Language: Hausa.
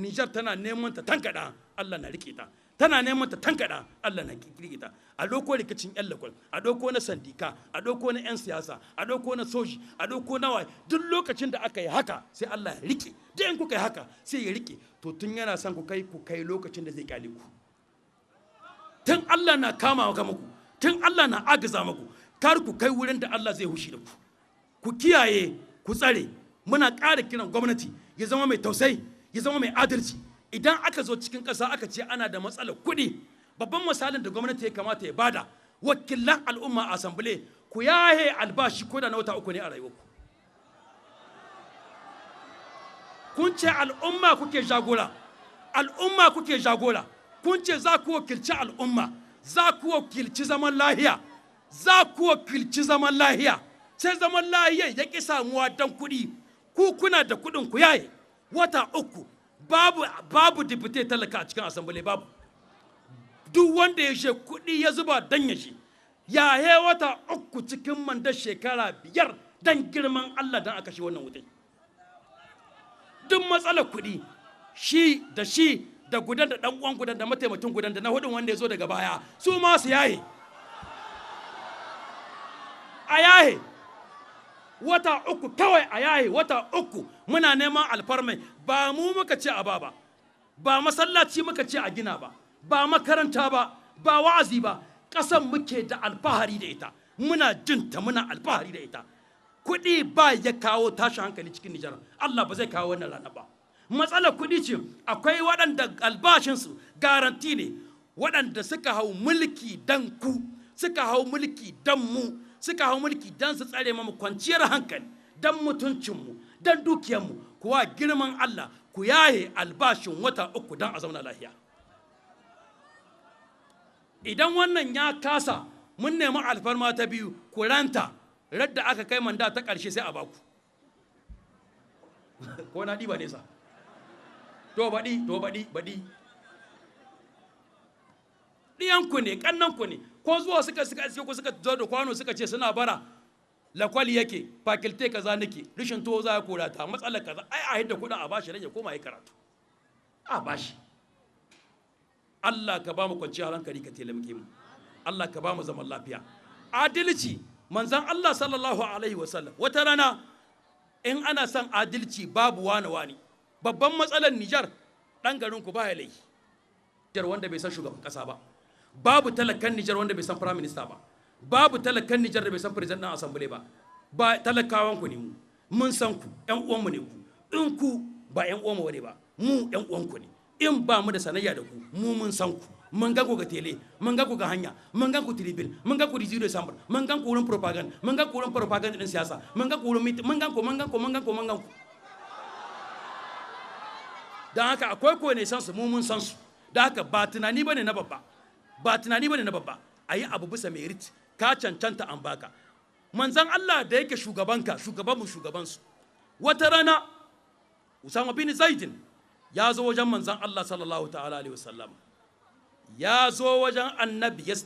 Nijar tana neman ta tankada Allah na rike ta, tana neman ta tankada Allah na rike ta. A doko rikicin yan lakwal, a doko na sandika, a doko na yan siyasa, a doko na soji, a doko na waye, duk lokacin da aka yi haka sai Allah ya rike. Da in kuka yi haka sai ya rike. To tun yana son ku kai lokacin da zai kyale ku. Tun Allah na kama muku, tun Allah na agaza muku, kar ku kai wurin da Allah zai hushi da ku. Ku kiyaye, ku tsare. Muna ƙara kiran gwamnati ya zama mai tausayi, ya zama mai adalci. Idan aka zo cikin ƙasa aka ce ana da matsalar kuɗi, babban misalin da gwamnati ya kamata ya bada, wakilan al'umma a asambile, ku yahe albashi ko da na wata 3 ne a rayuwarku. Kun ce al'umma kuke jagora, al'umma kuke jagora, kun ce za ku wakilci al'umma, za ku wakilci zaman lahiya, za ku wakilci zaman lahiya, sai zaman lahiya ya ƙi samuwa don kuɗi, ku kuna da kuɗin ku yaye wata 3 babu dipite talaka a cikin asambile babu. Duk wanda ya she kuɗi ya zuba dan ya shi, yaye wata 3 cikin mandar shekara 5 dan girman Allah dan aka shi wannan wutai. Duk matsalar kuɗi shi da gudan da ɗan uwan gudan da mataimakin gudan da na hudun wanda ya zo daga baya su ma su yaye. A yaye wata 3 kawai, a yaye wata 3 muna neman alfarmai. Ba mu muka ce a ba masallaci muka ce a gina ba makaranta ba wa'azi ba, ƙasan muke da alfahari da ita, muna jinta, muna alfahari da ita. Kuɗi ba ya kawo tashin hankali cikin Nijar, Allah ba zai kawo wannan rana ba. Matsalar kuɗi ce, akwai waɗanda albashinsu garanti ne, waɗanda suka hau mulki dan ku, suka hau mulki dan mu, suka hau mulki dan su tsare mu kwanciyar hankali, dan mutuncinmu, dan dukiyarmu. Kuwa girman Allah ku yaye albashin wata 3 dan a zauna lafiya. Idan wannan ya kasa, mun nemi alfarma ta biyu, ku ranta radda aka kai manda ta ƙarshe sai a baku. Ko na ɗiba nesa? To baɗi. Ɗiyanku ne, ƙannanku ne, ko zuwa suka zo da kwano suka ce suna bara, lakwali yake, fakilte kaza nake, rishin to za ya kora ta, matsalar kaza, ai a hidda kuɗin a bashi rage koma yi karatu. A bashi. Allah ka ba mu kwanciyar hankali ka taimake mu. Allah ka ba mu zaman lafiya. Adalci, manzon Allah sallallahu alaihi wasallam wata rana in ana son adalci babu wani. Babban matsalar Nijar, ɗan garin ku ba ya laifi. Nijar wanda bai san shugaban ƙasa ba. Babu talakan Nijar wanda bai san Prime Minister ba. Babu talakan Nijar da bai san President ɗan Assembly ba. Ba talakawan ku ne mu. Mun san ku, ƴan uwanmu ne ku. In ku ba ƴan uwanmu bane ba, mu ƴan uwanku ne. In ba mu da sanayya da ku, mu mun san ku. Mun ga ku ga tele, mun ga ku ga hanya, mun ga ku tribune, mun ga ku rijiyo sambar, mun ga ku wurin propaganda, mun ga ku wurin propaganda din siyasa, mun ga ku wurin meeting, mun ga ku. Dan haka akwai ko ne san su, mu mun san su. Dan haka ba tunani bane na babba. Ayi abu bisa merit, ka cancanta an baka. Manzon Allah da yake shugabanka, shugabansu. Wata rana Usama bin Zaidin ya zo wajen manzon Allah sallallahu ta'ala alaihi wasallam. Ya zo wajen annabi